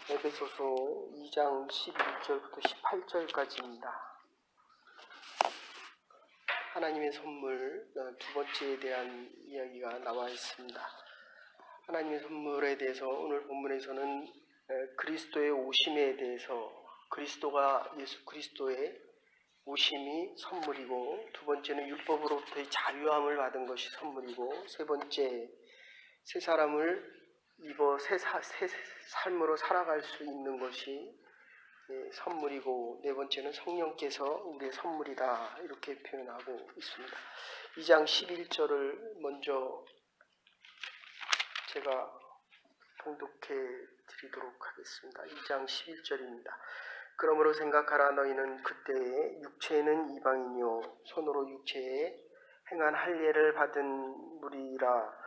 에베소서 2장 11절부터 18절까지입니다. 하나님의 선물 두 번째에 대한 이야기가 나와 있습니다. 하나님의 선물에 대해서 오늘 본문에서는 그리스도의 오심에 대해서 그리스도가 예수 그리스도의 오심이 선물이고, 두 번째는 율법으로부터의 자유함을 받은 것이 선물이고, 세 번째 새 사람을 입어 새 삶으로 살아갈 수 있는 것이 선물이고, 네 번째는 성령께서 우리의 선물이다, 이렇게 표현하고 있습니다. 2장 11절을 먼저 제가 봉독해 드리도록 하겠습니다. 2장 11절입니다. 그러므로 생각하라. 너희는 그때에 육체에는 이방인이요 손으로 육체에 행한 할례를 받은 무리라.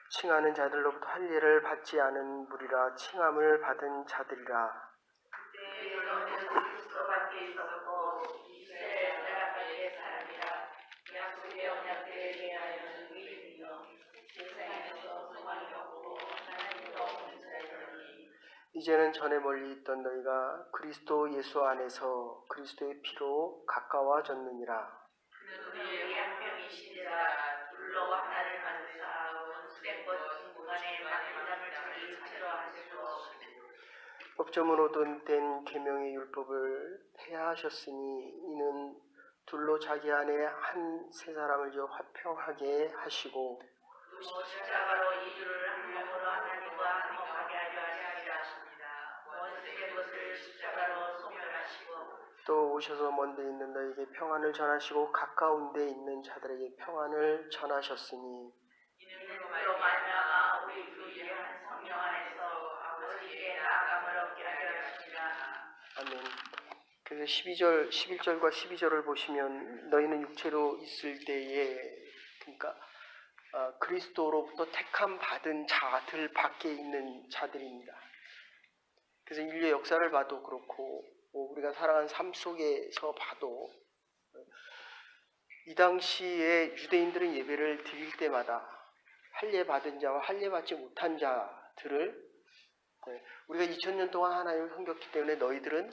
칭하는 자들로부터 할례를 받지 않은 무리라. 칭함을 받은 자들이라. 그때 너희는 그리스도 밖에 있었고 이스라엘 나라 밖의 사람이라. 약속의 언약궤에 대하여는 의인이요 세상에서 소망이 없고 하나님도 없는 자들이니. 이제는 전에 멀리 있던 너희가 그리스도 예수 안에서 그리스도의 피로 가까워졌느니라. 그는 한 명이시니라. 둘로 하나를 만드사 원수된 것 중간에 만남을 자기 일체로 하시고 법조문으로 된 계명의 율법을 폐하하셨으니 이는 둘로 자기 안에 한 세 사람을 지어 화평하게 하시고 또 십자가로 이주를 한 몸으로 하나님과 화목하게 하려 하시니라. 원수의 것을 십자가로 소멸하시고 또 오셔서 먼데 있는 너에게 평안을 전하시고 가까운 데 있는 자들에게 평안을 전하셨으니 이는 그로 말미암아 우리 그 유한 성령 안에서 아버지께 나아감을 얻게 하려 하시니라. 아멘. 그래서 11절과 12절을 보시면 너희는 육체로 있을 때에, 그러니까 그리스도로부터 택함 받은 자들 밖에 있는 자들입니다. 그래서 인류의 역사를 봐도 그렇고 우리가 살아가는 삶 속에서 봐도 이 당시에 유대인들은 예배를 드릴 때마다 할례 받은 자와 할례 받지 못한 자들을, 우리가 2000년 동안 하나님을 섬겼기 때문에 너희들은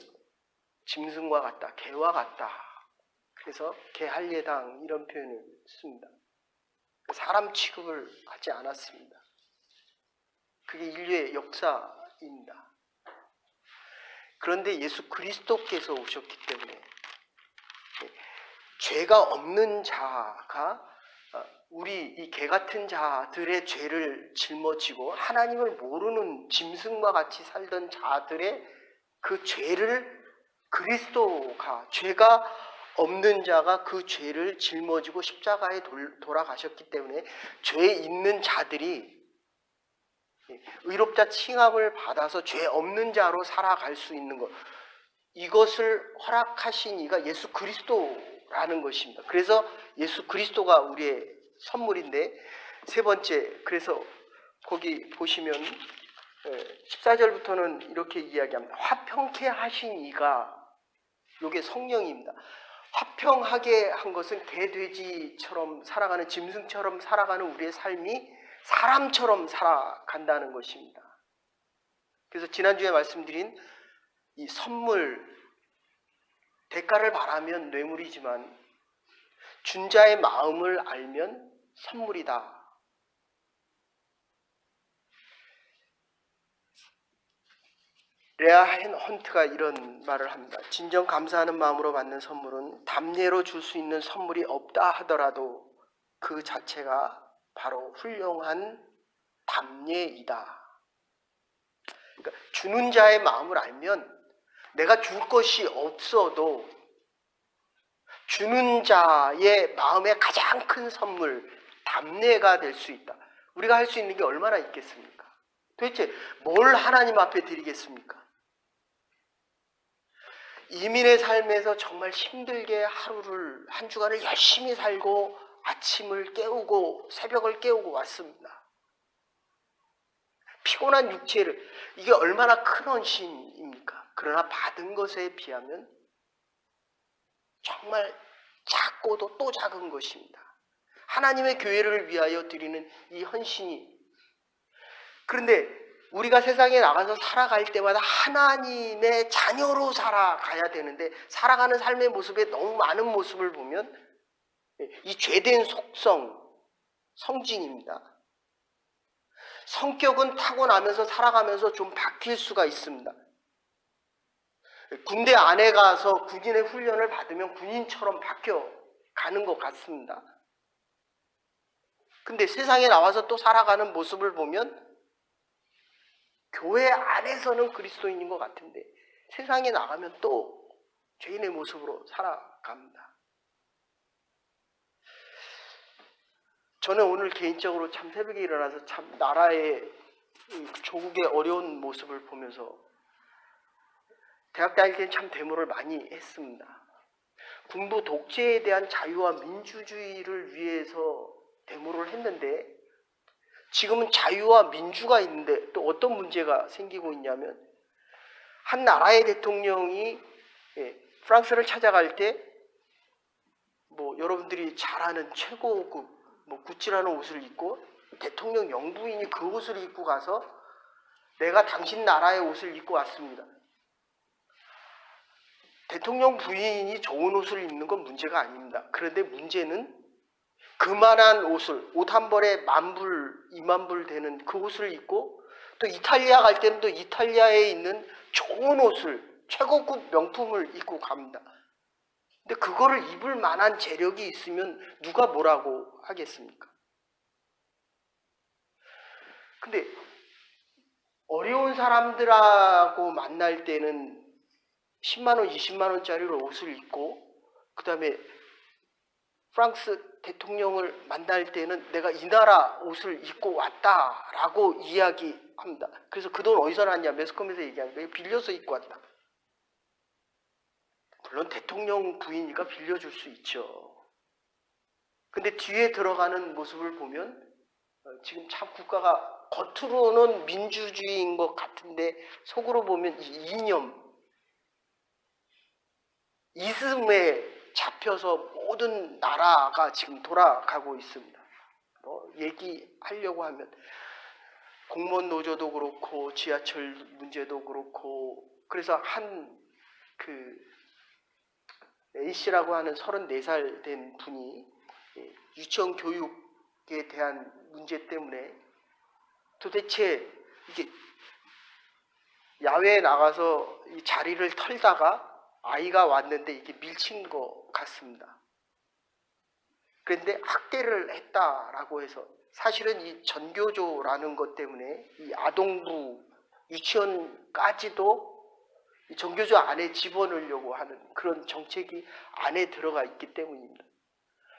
짐승과 같다, 개와 같다, 그래서 개할례당 이런 표현을 씁니다. 사람 취급을 하지 않았습니다. 그게 인류의 역사입니다. 그런데 예수 그리스도께서 오셨기 때문에 죄가 없는 자가 우리 이 개 같은 자들의 죄를 짊어지고 하나님을 모르는 짐승과 같이 살던 자들의 그 죄를 그리스도가, 죄가 없는 자가 그 죄를 짊어지고 십자가에 돌아가셨기 때문에 죄 있는 자들이 의롭다 칭함을 받아서 죄 없는 자로 살아갈 수 있는 것, 이것을 허락하신 이가 예수 그리스도라는 것입니다. 그래서 예수 그리스도가 우리의 선물인데, 세 번째, 그래서 거기 보시면 14절부터는 이렇게 이야기합니다. 화평케 하신 이가, 이게 성령입니다. 화평하게 한 것은 개, 돼지처럼 살아가는, 짐승처럼 살아가는 우리의 삶이 사람처럼 살아간다는 것입니다. 그래서 지난주에 말씀드린 이 선물, 대가를 바라면 뇌물이지만 준 자의 마음을 알면 선물이다. 레아 헌트가 이런 말을 합니다. 진정 감사하는 마음으로 받는 선물은 담례로 줄 수 있는 선물이 없다 하더라도 그 자체가 바로 훌륭한 담례이다. 그러니까 주는 자의 마음을 알면 내가 줄 것이 없어도 주는 자의 마음의 가장 큰 선물, 담례가 될 수 있다. 우리가 할 수 있는 게 얼마나 있겠습니까? 도대체 뭘 하나님 앞에 드리겠습니까? 이민의 삶에서 정말 힘들게 하루를, 한 주간을 열심히 살고 아침을 깨우고 새벽을 깨우고 왔습니다. 피곤한 육체를, 이게 얼마나 큰 헌신입니까? 그러나 받은 것에 비하면 정말 작고도 또 작은 것입니다. 하나님의 교회를 위하여 드리는 이 헌신이. 그런데 우리가 세상에 나가서 살아갈 때마다 하나님의 자녀로 살아가야 되는데 살아가는 삶의 모습에 너무 많은 모습을 보면 이 죄된 속성, 성징입니다. 성격은 타고나면서 살아가면서 좀 바뀔 수가 있습니다. 군대 안에 가서 군인의 훈련을 받으면 군인처럼 바뀌어 가는 것 같습니다. 근데 세상에 나와서 또 살아가는 모습을 보면 교회 안에서는 그리스도인인 것 같은데 세상에 나가면 또 죄인의 모습으로 살아갑니다. 저는 오늘 개인적으로 참 새벽에 일어나서 참 나라의 조국의 어려운 모습을 보면서 대학 다닐 때는 참 데모를 많이 했습니다. 군부 독재에 대한 자유와 민주주의를 위해서 데모를 했는데 지금은 자유와 민주가 있는데 또 어떤 문제가 생기고 있냐면 한 나라의 대통령이 프랑스를 찾아갈 때 여러분들이 잘 아는 최고급 구찌라는 옷을 입고 대통령 영부인이 그 옷을 입고 가서 내가 당신 나라의 옷을 입고 왔습니다. 대통령 부인이 좋은 옷을 입는 건 문제가 아닙니다. 그런데 문제는 그만한 옷을 옷 한 벌에 10,000불, 20,000불 되는 그 옷을 입고 또 이탈리아 갈 때는 또 이탈리아에 있는 좋은 옷을 최고급 명품을 입고 갑니다. 근데 그거를 입을 만한 재력이 있으면 누가 뭐라고 하겠습니까? 근데 어려운 사람들하고 만날 때는 10만 원, 20만 원짜리로 옷을 입고 그 다음에 프랑스 대통령을 만날 때는 내가 이 나라 옷을 입고 왔다라고 이야기합니다. 그래서 그 돈 어디서 났냐? 매스컴에서 얘기하는데 빌려서 입고 왔다. 물론 대통령 부인이니까 빌려줄 수 있죠. 근데 뒤에 들어가는 모습을 보면 지금 참 국가가 겉으로는 민주주의인 것 같은데 속으로 보면 이 이념, 이즘에 잡혀서 모든 나라가 지금 돌아가고 있습니다. 얘기하려고 하면 공무원 노조도 그렇고 지하철 문제도 그렇고 그래서 A씨라고 하는 34살 된 분이 유치원 교육에 대한 문제 때문에 도대체 이게 야외에 나가서 이 자리를 털다가 아이가 왔는데 이게 밀친 것 같습니다. 그런데 학대를 했다라고 해서 사실은 이 전교조라는 것 때문에 이 아동부 유치원까지도 이 전교조 안에 집어넣으려고 하는 그런 정책이 안에 들어가 있기 때문입니다.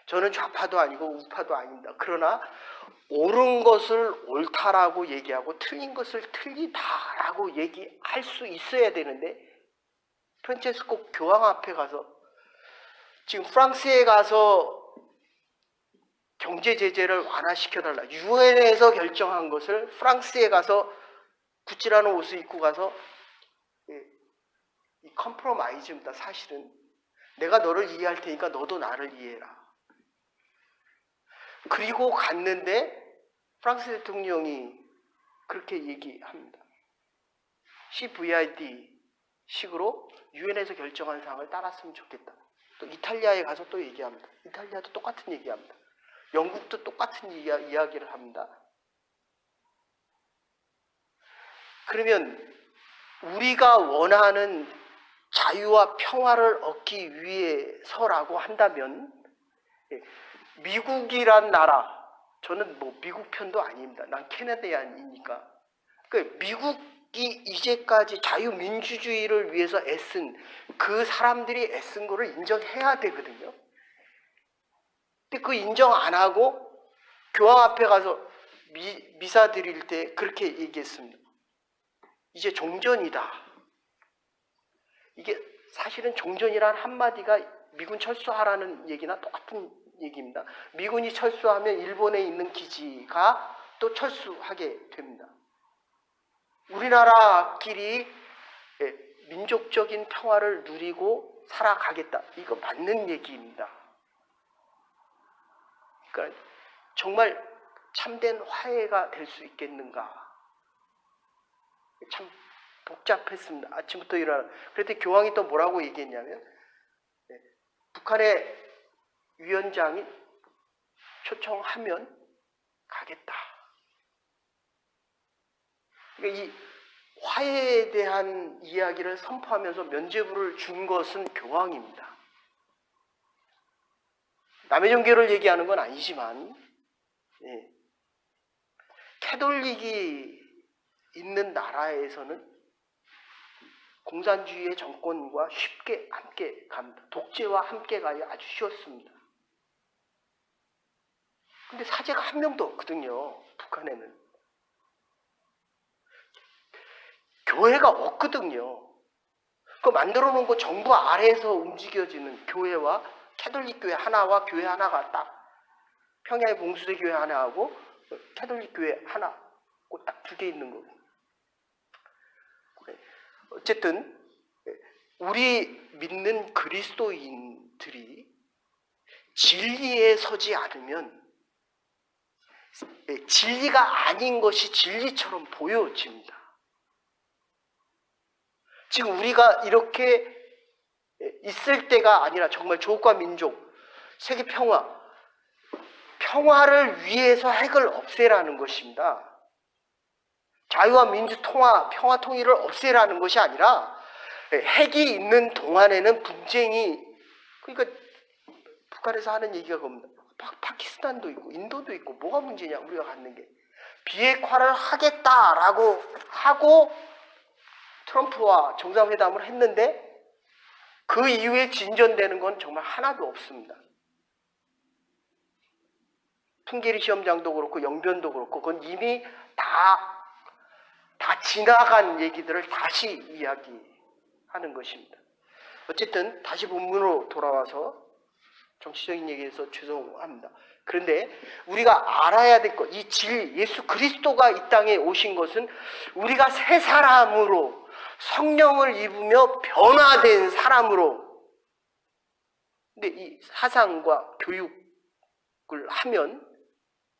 저는 좌파도 아니고 우파도 아닙니다. 그러나 옳은 것을 옳다라고 얘기하고 틀린 것을 틀리다라고 얘기할 수 있어야 되는데 프란체스코 교황 앞에 가서 지금 프랑스에 가서 경제 제재를 완화시켜달라. 유엔에서 결정한 것을 프랑스에 가서 구찌라는 옷을 입고 가서 이 컴프로마이즈입니다. 사실은 내가 너를 이해할 테니까 너도 나를 이해해라. 그리고 갔는데 프랑스 대통령이 그렇게 얘기합니다. CVID 식으로 유엔에서 결정한 사항을 따랐으면 좋겠다. 또 이탈리아에 가서 또 얘기합니다. 이탈리아도 똑같은 얘기합니다. 영국도 똑같은 이야기를 합니다. 그러면 우리가 원하는 자유와 평화를 얻기 위해서라고 한다면 미국이란 나라, 저는 미국 편도 아닙니다. 난 캐나다인이니까. 미국이 이제까지 자유민주주의를 위해서 애쓴 그 사람들이 애쓴 거를 인정해야 되거든요. 근데 그 인정 안 하고 교황 앞에 가서 미사 드릴 때 그렇게 얘기했습니다. 이제 종전이다. 이게 사실은 종전이란 한마디가 미군 철수하라는 얘기나 똑같은 얘기입니다. 미군이 철수하면 일본에 있는 기지가 또 철수하게 됩니다. 우리나라끼리 민족적인 평화를 누리고 살아가겠다. 이거 맞는 얘기입니다. 그러니까 정말 참된 화해가 될 수 있겠는가? 참 복잡했습니다. 아침부터 일어나. 그랬더니 교황이 또 뭐라고 얘기했냐면 북한의 위원장이 초청하면 가겠다. 그러니까 이 화해에 대한 이야기를 선포하면서 면죄부를 준 것은 교황입니다. 남의 종교를 얘기하는 건 아니지만 캐톨릭이 있는 나라에서는 공산주의의 정권과 쉽게 함께 갑니다. 독재와 함께 가기 아주 쉬웠습니다. 근데 사제가 한 명도 없거든요. 북한에는. 교회가 없거든요. 그 만들어 놓은 거 정부 아래에서 움직여지는 교회와 캐톨릭 교회 하나와 교회 하나가 딱 평양의 봉수대 교회 하나하고 캐톨릭 교회 하나 딱 두 개 있는 거고. 어쨌든 우리 믿는 그리스도인들이 진리에 서지 않으면 진리가 아닌 것이 진리처럼 보여집니다. 지금 우리가 이렇게 있을 때가 아니라 정말 조국과 민족, 세계 평화를 위해서 핵을 없애라는 것입니다. 자유와 민주 통화, 평화 통일을 없애라는 것이 아니라 핵이 있는 동안에는 분쟁이, 그러니까 북한에서 하는 얘기가 겁니다. 파키스탄도 있고 인도도 있고 뭐가 문제냐 우리가 갖는 게. 비핵화를 하겠다라고 하고 트럼프와 정상회담을 했는데 그 이후에 진전되는 건 정말 하나도 없습니다. 풍계리 시험장도 그렇고 영변도 그렇고 그건 이미 다 지나간 얘기들을 다시 이야기하는 것입니다. 어쨌든 다시 본문으로 돌아와서 정치적인 얘기에서 죄송합니다. 그런데 우리가 알아야 될 것, 이 진리, 예수 그리스도가 이 땅에 오신 것은 우리가 새 사람으로 성령을 입으며 변화된 사람으로. 근데 이 사상과 교육을 하면,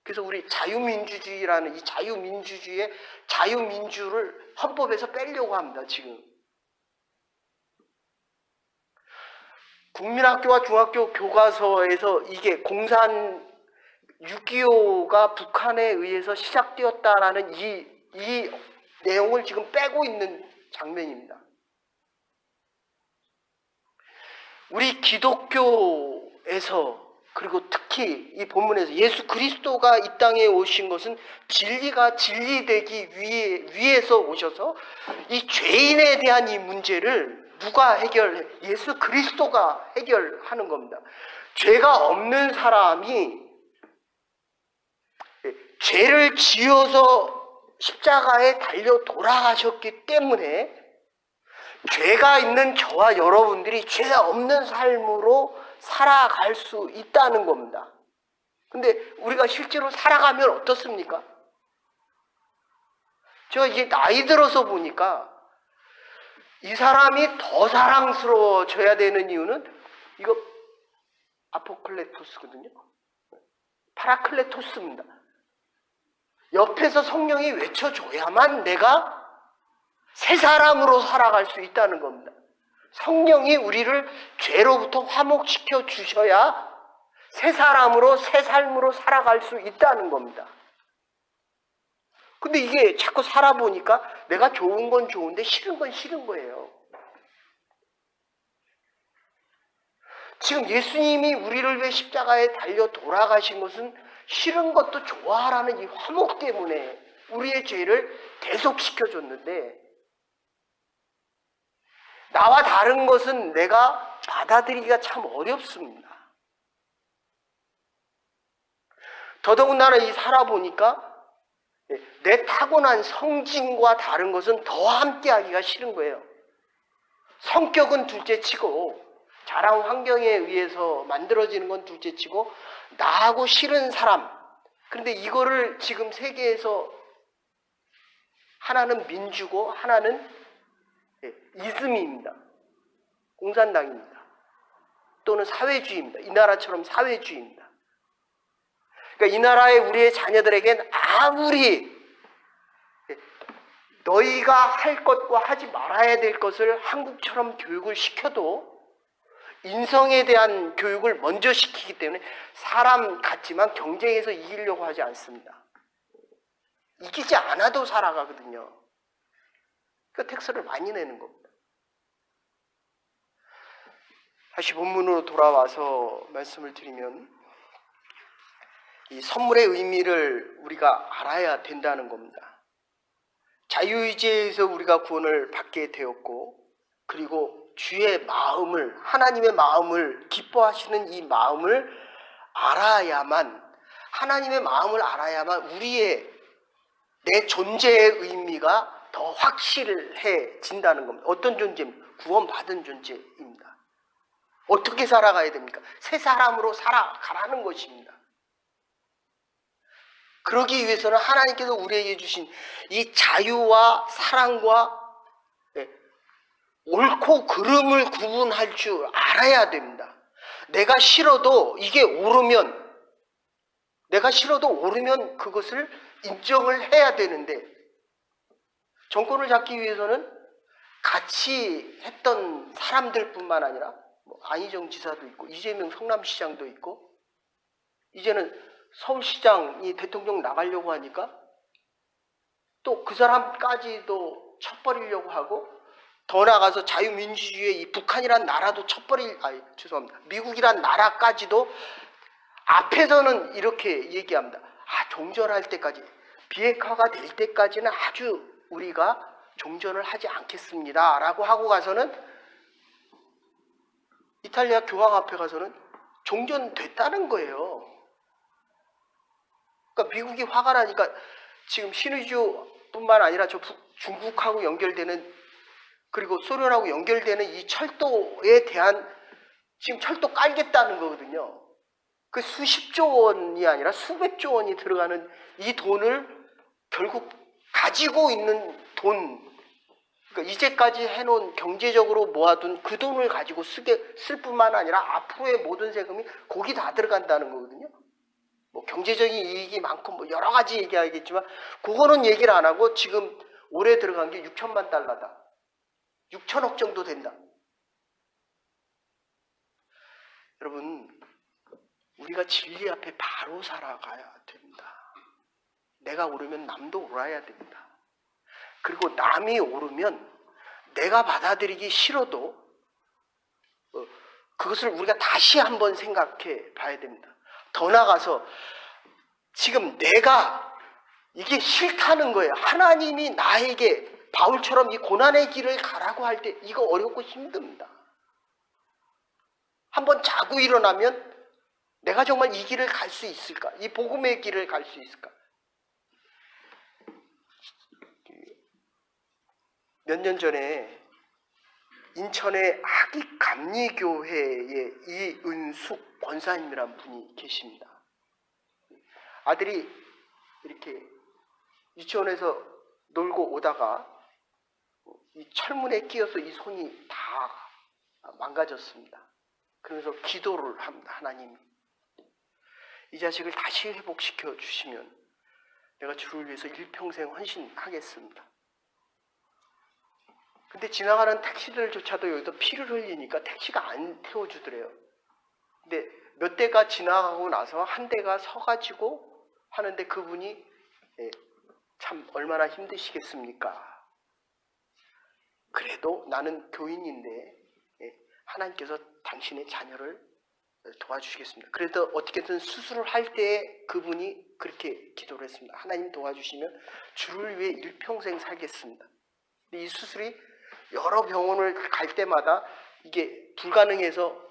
그래서 우리 자유민주주의라는 이 자유민주주의의 자유민주를 헌법에서 빼려고 합니다. 지금 국민학교와 중학교 교과서에서 이게 공산 6.25가 북한에 의해서 시작되었다라는 이 내용을 지금 빼고 있는 장면입니다. 우리 기독교에서, 그리고 특히 이 본문에서 예수 그리스도가 이 땅에 오신 것은 진리가 진리되기 위해서 오셔서 이 죄인에 대한 이 문제를 누가 해결해? 예수 그리스도가 해결하는 겁니다. 죄가 없는 사람이 죄를 지어서 십자가에 달려 돌아가셨기 때문에 죄가 있는 저와 여러분들이 죄 없는 삶으로 살아갈 수 있다는 겁니다. 근데 우리가 실제로 살아가면 어떻습니까? 제가 이제 나이 들어서 보니까 이 사람이 더 사랑스러워져야 되는 이유는 이거 아포클레토스거든요. 파라클레토스입니다. 옆에서 성령이 외쳐줘야만 내가 새 사람으로 살아갈 수 있다는 겁니다. 성령이 우리를 죄로부터 화목시켜 주셔야 새 사람으로 새 삶으로 살아갈 수 있다는 겁니다. 근데 이게 자꾸 살아보니까 내가 좋은 건 좋은데 싫은 건 싫은 거예요. 지금 예수님이 우리를 위해 십자가에 달려 돌아가신 것은 싫은 것도 좋아하라는 이 화목 때문에 우리의 죄를 대속시켜줬는데, 나와 다른 것은 내가 받아들이기가 참 어렵습니다. 더더군다나 이 살아보니까 내 타고난 성질과 다른 것은 더 함께하기가 싫은 거예요. 성격은 둘째치고 자란 환경에 의해서 만들어지는 건 둘째치고 나하고 싫은 사람. 그런데 이거를 지금 세계에서 하나는 민주고 하나는 이즘입니다. 공산당입니다. 또는 사회주의입니다. 이 나라처럼 사회주의입니다. 그러니까 이 나라의 우리의 자녀들에겐 아무리 너희가 할 것과 하지 말아야 될 것을 한국처럼 교육을 시켜도 인성에 대한 교육을 먼저 시키기 때문에 사람 같지만 경쟁에서 이기려고 하지 않습니다. 이기지 않아도 살아가거든요. 그 텍스를 많이 내는 겁니다. 다시 본문으로 돌아와서 말씀을 드리면 이 선물의 의미를 우리가 알아야 된다는 겁니다. 자유의지에서 우리가 구원을 받게 되었고, 그리고 주의 마음을, 하나님의 마음을 기뻐하시는 이 마음을 알아야만, 하나님의 마음을 알아야만 우리의 내 존재의 의미가 더 확실해진다는 겁니다. 어떤 존재입니까? 구원받은 존재입니다. 어떻게 살아가야 됩니까? 새 사람으로 살아가라는 것입니다. 그러기 위해서는 하나님께서 우리에게 주신 이 자유와 사랑과 옳고 그름을 구분할 줄 알아야 됩니다. 내가 싫어도 이게 옳으면, 내가 싫어도 옳으면 그것을 인정을 해야 되는데, 정권을 잡기 위해서는 같이 했던 사람들뿐만 아니라 안희정 지사도 있고 이재명 성남시장도 있고, 이제는 서울시장이 대통령 나가려고 하니까 또 그 사람까지도 쳐버리려고 하고, 더 나아가서 자유민주주의의 이 북한이란 나라도 미국이란 나라까지도 앞에서는 이렇게 얘기합니다. 종전할 때까지, 비핵화가 될 때까지는 아주 우리가 종전을 하지 않겠습니다 라고 하고 가서는 이탈리아 교황 앞에 가서는 종전됐다는 거예요. 그러니까 미국이 화가 나니까 지금 신의주뿐만 아니라 저 중국하고 연결되는, 그리고 소련하고 연결되는 이 철도에 대한, 지금 철도 깔겠다는 거거든요. 그 수십조 원이 아니라 수백조 원이 들어가는 이 돈을 결국 가지고 있는 돈, 그러니까 이제까지 해놓은 경제적으로 모아둔 그 돈을 가지고 쓸 뿐만 아니라 앞으로의 모든 세금이 거기 다 들어간다는 거거든요. 경제적인 이익이 많고 여러 가지 얘기하겠지만 그거는 얘기를 안 하고 지금 올해 들어간 게 6천만 달러다. 6천억 정도 된다. 여러분, 우리가 진리 앞에 바로 살아가야 됩니다. 내가 오르면 남도 오라야 됩니다. 그리고 남이 오르면 내가 받아들이기 싫어도 그것을 우리가 다시 한번 생각해 봐야 됩니다. 더 나아가서 지금 내가 이게 싫다는 거예요. 하나님이 나에게 바울처럼 이 고난의 길을 가라고 할 때 이거 어렵고 힘듭니다. 한번 자고 일어나면 내가 정말 이 길을 갈 수 있을까? 이 복음의 길을 갈 수 있을까? 몇 년 전에 인천의 하기감리교회에 이은숙 권사님이란 분이 계십니다. 아들이 이렇게 유치원에서 놀고 오다가 이 철문에 끼어서 이 손이 다 망가졌습니다. 그래서 기도를 합니다. 하나님, 이 자식을 다시 회복시켜 주시면 내가 주를 위해서 일평생 헌신하겠습니다. 근데 지나가는 택시들조차도 여기서 피를 흘리니까 택시가 안 태워주더래요. 근데 몇 대가 지나가고 나서 한 대가 서가지고 하는데 그분이 참 얼마나 힘드시겠습니까? 그래도 나는 교인인데 하나님께서 당신의 자녀를 도와주시겠습니다. 그래도 어떻게든 수술을 할 때 그분이 그렇게 기도를 했습니다. 하나님 도와주시면 주를 위해 일평생 살겠습니다. 이 수술이 여러 병원을 갈 때마다 이게 불가능해서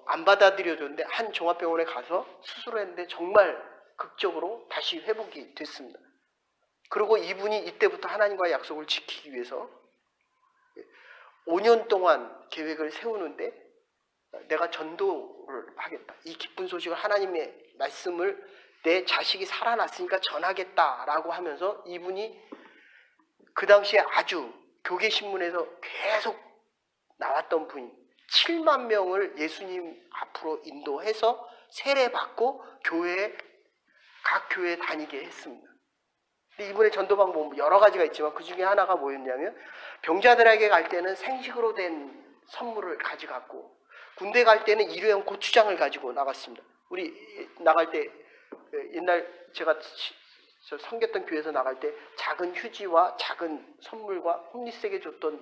안 받아들여줬는데 한 종합병원에 가서 수술을 했는데 정말 극적으로 다시 회복이 됐습니다. 그리고 이분이 이때부터 하나님과의 약속을 지키기 위해서 5년 동안 계획을 세우는데 내가 전도를 하겠다. 이 기쁜 소식을, 하나님의 말씀을 내 자식이 살아났으니까 전하겠다라고 하면서 이분이 그 당시에 아주 교계신문에서 계속 나왔던 분이 7만 명을 예수님 앞으로 인도해서 세례받고 각 교회에 다니게 했습니다. 근데 이번에 전도 방법 여러 가지가 있지만 그 중에 하나가 뭐였냐면 병자들에게 갈 때는 생식으로 된 선물을 가져갔고 군대 갈 때는 일회용 고추장을 가지고 나갔습니다. 우리 나갈 때 옛날 제가 저 섬겼던 교회에서 나갈 때 작은 휴지와 작은 선물과 홈리스에게 줬던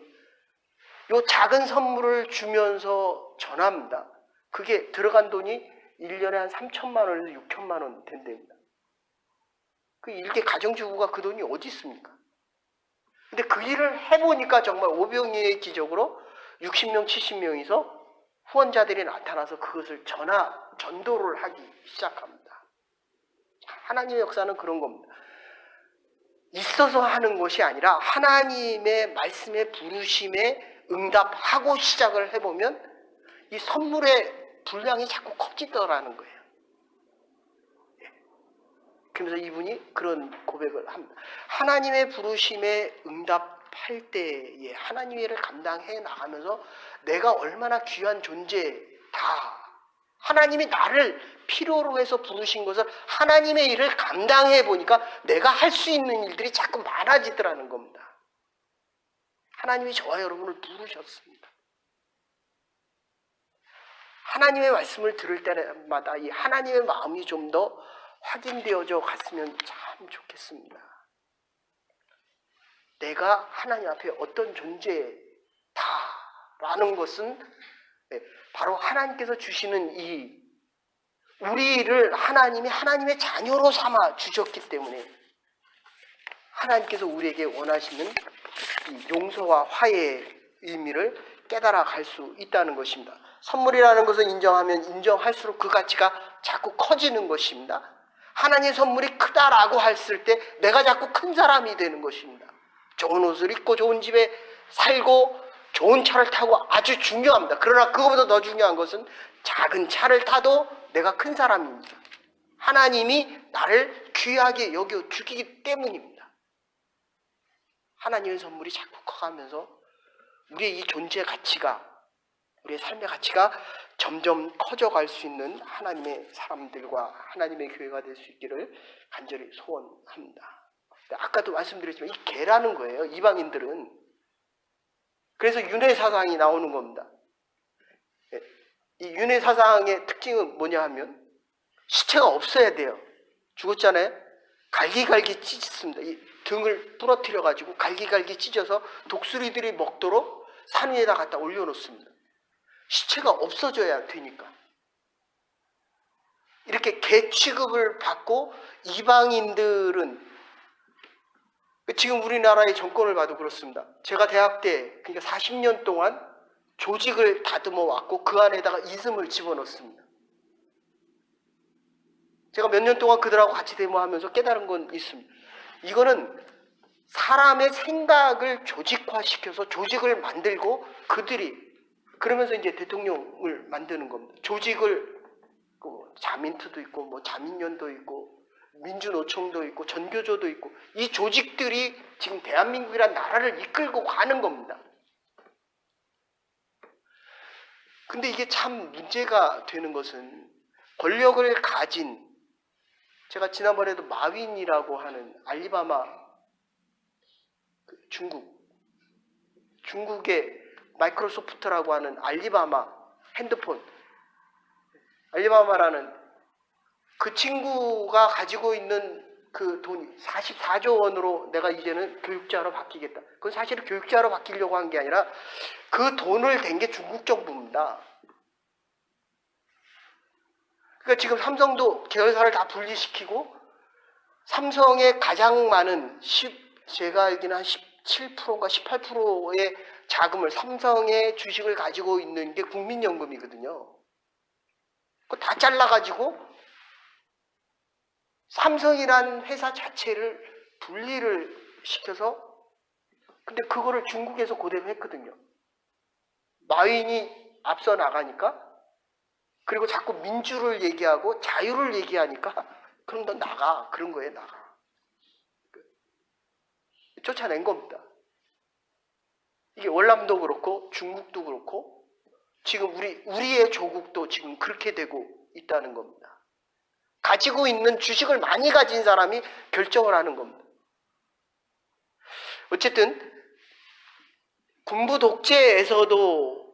요 작은 선물을 주면서 전합니다. 그게 들어간 돈이 1년에 한 3천만 원에서 6천만 원 된답니다. 그 일개 가정주부가 그 돈이 어디 있습니까? 근데 그 일을 해보니까 정말 오병이의 기적으로 60명, 70명이서 후원자들이 나타나서 그것을 전도를 하기 시작합니다. 하나님의 역사는 그런 겁니다. 있어서 하는 것이 아니라 하나님의 말씀에 부르심에 응답하고 시작을 해보면 이 선물의 분량이 자꾸 커지더라는 거예요. 그러면서 이분이 그런 고백을 합니다. 하나님의 부르심에 응답할 때에 하나님의 일을 감당해 나가면서 내가 얼마나 귀한 존재다. 하나님이 나를 필요로 해서 부르신 것을 하나님의 일을 감당해 보니까 내가 할 수 있는 일들이 자꾸 많아지더라는 겁니다. 하나님이 저와 여러분을 부르셨습니다. 하나님의 말씀을 들을 때마다 이 하나님의 마음이 좀 더 확인되어져 갔으면 참 좋겠습니다. 내가 하나님 앞에 어떤 존재다라는 것은 바로 하나님께서 주시는 이 우리를 하나님이 하나님의 자녀로 삼아 주셨기 때문에 하나님께서 우리에게 원하시는 이 용서와 화해의 의미를 깨달아 갈 수 있다는 것입니다. 선물이라는 것은 인정하면 인정할수록 그 가치가 자꾸 커지는 것입니다. 하나님의 선물이 크다라고 했을 때 내가 자꾸 큰 사람이 되는 것입니다. 좋은 옷을 입고 좋은 집에 살고 좋은 차를 타고 아주 중요합니다. 그러나 그것보다 더 중요한 것은 작은 차를 타도 내가 큰 사람입니다. 하나님이 나를 귀하게 여겨주기 때문입니다. 하나님의 선물이 자꾸 커가면서 우리의 이 존재 가치가, 우리의 삶의 가치가 점점 커져갈 수 있는 하나님의 사람들과 하나님의 교회가 될 수 있기를 간절히 소원합니다. 아까도 말씀드렸지만 이 개라는 거예요. 이방인들은. 그래서 윤회사상이 나오는 겁니다. 이 윤회사상의 특징은 뭐냐 하면 시체가 없어야 돼요. 죽었잖아요. 갈기갈기 찢습니다. 이 등을 부러뜨려 가지고 갈기갈기 찢어서 독수리들이 먹도록 산 위에다 갖다 올려놓습니다. 시체가 없어져야 되니까. 이렇게 개 취급을 받고 이방인들은 지금 우리나라의 정권을 봐도 그렇습니다. 제가 대학 때 그러니까 40년 동안 조직을 다듬어 왔고 그 안에다가 이즘을 집어넣습니다. 제가 몇 년 동안 그들하고 같이 데모하면서 깨달은 건 있습니다. 이거는 사람의 생각을 조직화시켜서 조직을 만들고 그들이 그러면서 이제 대통령을 만드는 겁니다. 조직을 자민투도 있고 뭐 자민련도 있고 민주노총도 있고 전교조도 있고 이 조직들이 지금 대한민국이라는 나라를 이끌고 가는 겁니다. 근데 이게 참 문제가 되는 것은 권력을 가진 제가 지난번에도 마윈이라고 하는 알리바마 중국의 마이크로소프트라고 하는 알리바마 핸드폰 알리바마라는 그 친구가 가지고 있는 그 돈이 44조 원으로 내가 이제는 교육자로 바뀌겠다. 그건 사실은 교육자로 바뀌려고 한 게 아니라 그 돈을 댄 게 중국 정부입니다. 그러니까 지금 삼성도 계열사를 다 분리시키고 삼성의 가장 많은 제가 알기는 한 17%인가 18%의 자금을 삼성의 주식을 가지고 있는 게 국민연금이거든요. 그거 다 잘라가지고 삼성이란 회사 자체를 분리를 시켜서 근데 그거를 중국에서 그대로 했거든요. 마윈이 앞서 나가니까 그리고 자꾸 민주를 얘기하고 자유를 얘기하니까 그럼 너 나가. 그런 거에 나가. 쫓아낸 겁니다. 이게 월남도 그렇고 중국도 그렇고 지금 우리의 조국도 지금 그렇게 되고 있다는 겁니다. 가지고 있는 주식을 많이 가진 사람이 결정을 하는 겁니다. 어쨌든 군부 독재에서도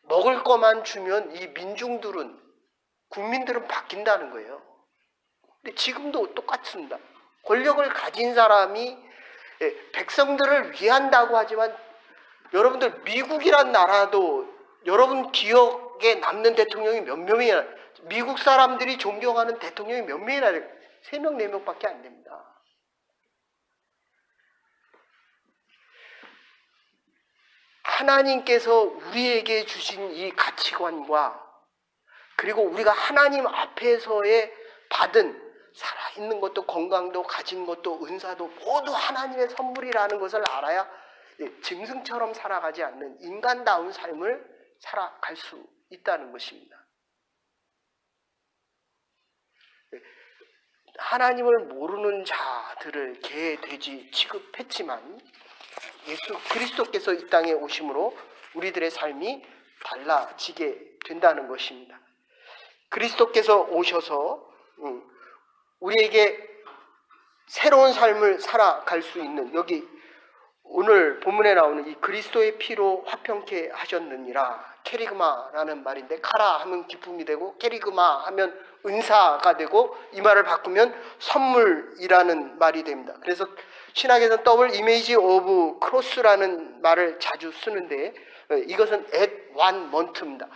먹을 것만 주면 이 민중들은, 국민들은 바뀐다는 거예요. 근데 지금도 똑같습니다. 권력을 가진 사람이 백성들을 위한다고 하지만 여러분들 미국이란 나라도 여러분 기억에 남는 대통령이 몇 명이나, 미국 사람들이 존경하는 대통령이 몇 명이나 돼요? 3명, 4명밖에 안 됩니다. 하나님께서 우리에게 주신 이 가치관과 그리고 우리가 하나님 앞에서의 받은 살아있는 것도 건강도 가진 것도 은사도 모두 하나님의 선물이라는 것을 알아야 짐승처럼 살아가지 않는 인간다운 삶을 살아갈 수 있다는 것입니다. 하나님을 모르는 자들을 개, 돼지 취급했지만 예수 그리스도께서 이 땅에 오심으로 우리들의 삶이 달라지게 된다는 것입니다. 그리스도께서 오셔서 우리에게 새로운 삶을 살아갈 수 있는, 여기 오늘 본문에 나오는 이 그리스도의 피로 화평케 하셨느니라, 케리그마라는 말인데, 카라 하면 기쁨이 되고 케리그마 하면 은사가 되고, 이 말을 바꾸면 선물이라는 말이 됩니다. 그래서 신학에서는 더블 이미지 오브 크로스라는 말을 자주 쓰는데, 이것은 at one month입니다.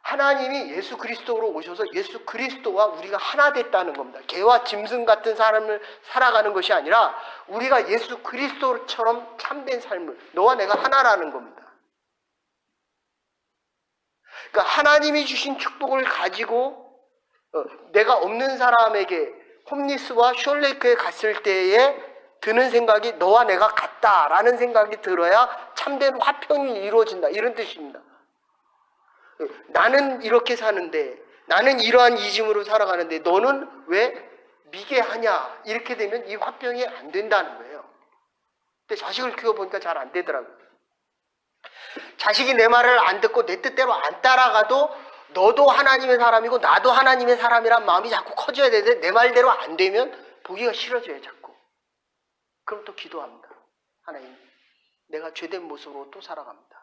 하나님이 예수 그리스도로 오셔서 예수 그리스도와 우리가 하나 됐다는 겁니다. 개와 짐승 같은 삶을 살아가는 것이 아니라 우리가 예수 그리스도처럼 참된 삶을, 너와 내가 하나라는 겁니다. 그러니까 하나님이 주신 축복을 가지고 내가 없는 사람에게, 홈리스와 숄레이크에 갔을 때에 드는 생각이 너와 내가 같다라는 생각이 들어야 참된 화평이 이루어진다, 이런 뜻입니다. 나는 이렇게 사는데, 나는 이러한 이즘으로 살아가는데 너는 왜 미개하냐, 이렇게 되면 이 화평이 안 된다는 거예요. 근데 자식을 키워보니까 잘 안 되더라고요. 자식이 내 말을 안 듣고 내 뜻대로 안 따라가도 너도 하나님의 사람이고 나도 하나님의 사람이란 마음이 자꾸 커져야 되는데 내 말대로 안 되면 보기가 싫어져요, 자꾸. 그럼 또 기도합니다. 하나님, 내가 죄된 모습으로 또 살아갑니다.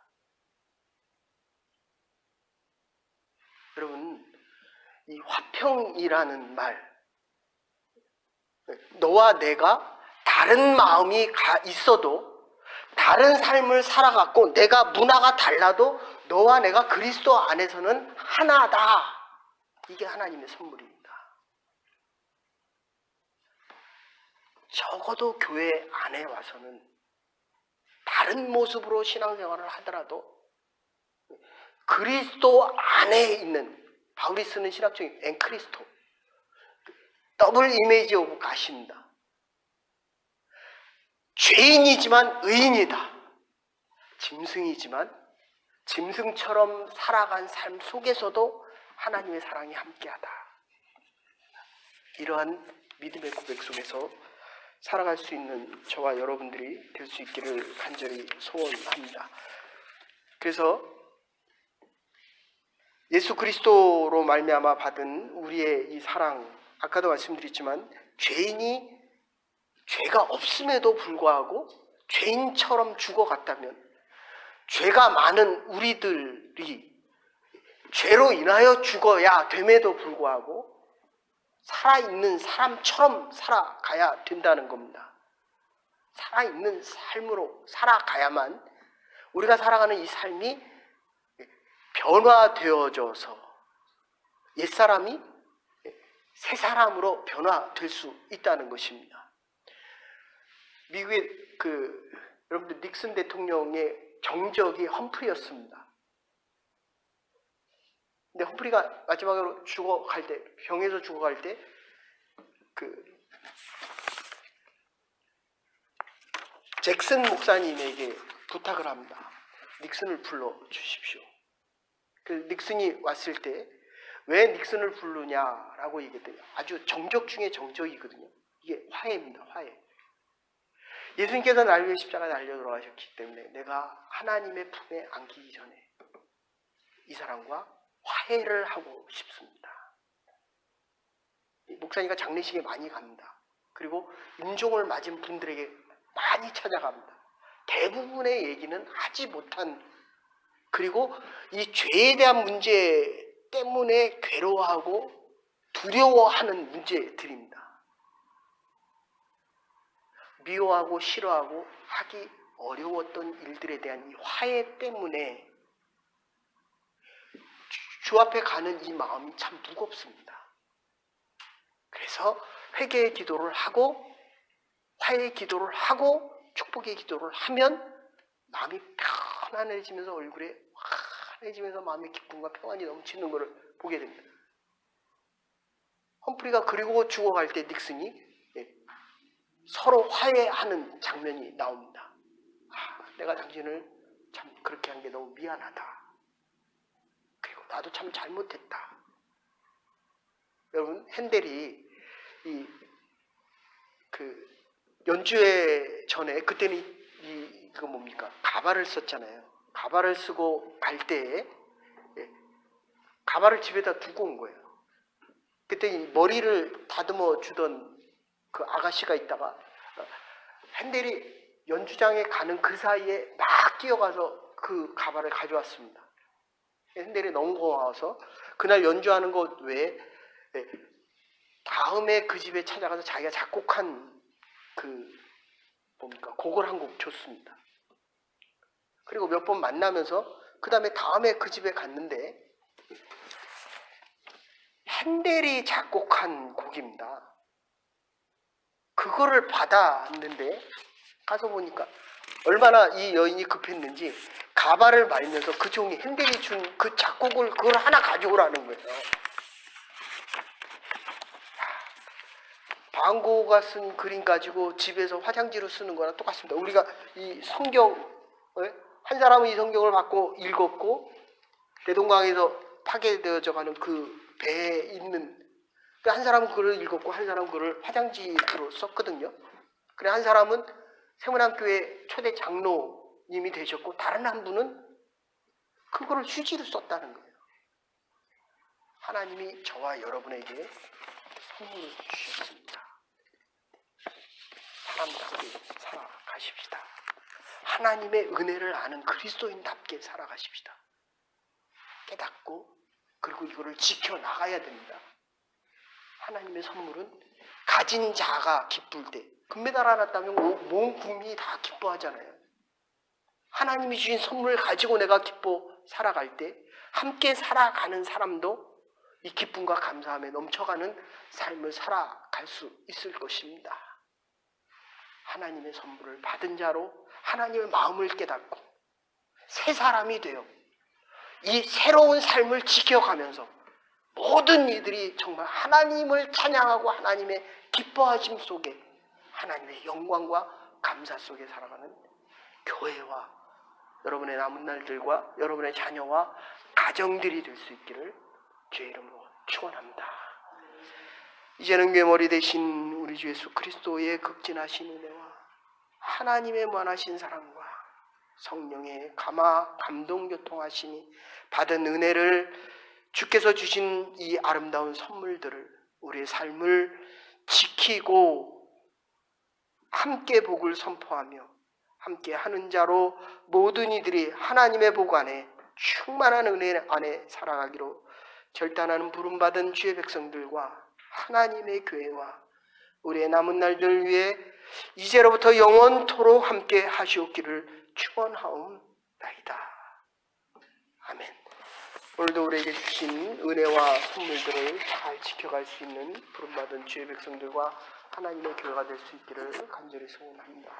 여러분, 이 화평이라는 말, 너와 내가 다른 마음이 있어도, 다른 삶을 살아갔고 내가 문화가 달라도 너와 내가 그리스도 안에서는 하나다. 이게 하나님의 선물입니다. 적어도 교회 안에 와서는 다른 모습으로 신앙생활을 하더라도 그리스도 안에 있는, 바울이 쓰는 신학적인 엔크리스토, 더블 이미지 오브 갓입니다. 죄인이지만 의인이다. 짐승이지만 짐승처럼 살아간 삶 속에서도 하나님의 사랑이 함께하다. 이러한 믿음의 고백 속에서 살아갈 수 있는 저와 여러분들이 될 수 있기를 간절히 소원합니다. 그래서 예수 그리스도로 말미암아 받은 우리의 이 사랑, 아까도 말씀드렸지만 죄인이 죄가 없음에도 불구하고 죄인처럼 죽어갔다면, 죄가 많은 우리들이 죄로 인하여 죽어야 됨에도 불구하고 살아있는 사람처럼 살아가야 된다는 겁니다. 살아있는 삶으로 살아가야만 우리가 살아가는 이 삶이 변화되어져서 옛사람이 새 사람으로 변화될 수 있다는 것입니다. 미국의 여러분들 닉슨 대통령의 정적이 험프리였습니다. 근데 험프리가 마지막으로 죽어갈 때, 병에서 죽어갈 때 잭슨 목사님에게 부탁을 합니다. 닉슨을 불러 주십시오. 닉슨이 왔을 때 왜 닉슨을 부르냐라고 얘기했더니 아주 정적 중에 정적이거든요. 이게 화해입니다. 화해. 예수님께서 나를 위해 십자가에 달려 돌아가셨기 때문에 내가 하나님의 품에 안기기 전에 이 사람과 화해를 하고 싶습니다. 목사님과 장례식에 많이 갑니다. 그리고 임종을 맞은 분들에게 많이 찾아갑니다. 대부분의 얘기는 하지 못한, 그리고 이 죄에 대한 문제 때문에 괴로워하고 두려워하는 문제들입니다. 미워하고 싫어하고 하기 어려웠던 일들에 대한 이 화해 때문에 주 앞에 가는 이 마음이 참 무겁습니다. 그래서 회개의 기도를 하고 화해의 기도를 하고 축복의 기도를 하면 마음이 편안해지면서 얼굴에 환해지면서 마음의 기쁨과 평안이 넘치는 것을 보게 됩니다. 험프리가 그리고 죽어갈 때 닉슨이 서로 화해하는 장면이 나옵니다. 내가 당신을 참 그렇게 한 게 너무 미안하다. 그리고 나도 참 잘못했다. 여러분, 핸델이 연주회 전에 그때는 그거 뭡니까? 가발을 썼잖아요. 가발을 쓰고 갈 때에 가발을 집에다 두고 온 거예요. 그때 이 머리를 다듬어 주던 그 아가씨가 있다가 핸델이 연주장에 가는 그 사이에 막 뛰어가서 그 가발을 가져왔습니다. 핸델이 너무 고마워서 그날 연주하는 것 외에 다음에 그 집에 찾아가서 자기가 작곡한 곡을 한 곡 줬습니다. 그리고 몇 번 만나면서 그 다음에 그 집에 갔는데 핸델이 작곡한 곡입니다. 그거를 받았는데 가서 보니까 얼마나 이 여인이 급했는지 가발을 말면서 그 종이 핸델이 준 그 작곡을 그걸 하나 가져오라는 거예요. 방고가 쓴 그림 가지고 집에서 화장지로 쓰는 거랑 똑같습니다. 우리가 이 성경, 한 사람은 이 성경을 받고 읽었고 대동강에서 파괴되어져 가는 그 배에 있는, 한 사람은 그걸 읽었고 한 사람은 그걸 화장지로 썼거든요. 그래, 한 사람은 세문안교회 초대 장로님이 되셨고 다른 한 분은 그거를 휴지로 썼다는 거예요. 하나님이 저와 여러분에게 선물을 주셨습니다. 사람답게 살아가십시다. 하나님의 은혜를 아는 그리스도인답게 살아가십시다. 깨닫고 그리고 이거를 지켜나가야 됩니다. 하나님의 선물은 가진 자가 기쁠 때, 금메달 하나 따면 온 국민이 다 기뻐하잖아요. 하나님이 주신 선물을 가지고 내가 기뻐 살아갈 때 함께 살아가는 사람도 이 기쁨과 감사함에 넘쳐가는 삶을 살아갈 수 있을 것입니다. 하나님의 선물을 받은 자로 하나님의 마음을 깨닫고 새 사람이 되어 이 새로운 삶을 지켜가면서 모든 이들이 정말 하나님을 찬양하고 하나님의 기뻐하심 속에 하나님의 영광과 감사 속에 살아가는 교회와 여러분의 남은 날들과 여러분의 자녀와 가정들이 될 수 있기를 주의 이름으로 축원합니다. 이제는 괴머리 되신 우리 주 예수 그리스도의 극진하신 은혜와 하나님의 무한하신 사랑과 성령의 감동 교통하심이 받은 은혜를 주께서 주신 이 아름다운 선물들을 우리의 삶을 지키고 함께 복을 선포하며 함께 하는 자로 모든 이들이 하나님의 복 안에 충만한 은혜 안에 살아가기로 결단하는 부름받은 주의 백성들과 하나님의 교회와 우리의 남은 날들 위해 이제로부터 영원토록 함께 하시옵기를 축원하옵나이다. 아멘. 오늘도 우리에게 주신 은혜와 선물들을 잘 지켜갈 수 있는 부름받은 주의 백성들과 하나님의 교회가 될 수 있기를 간절히 소원합니다.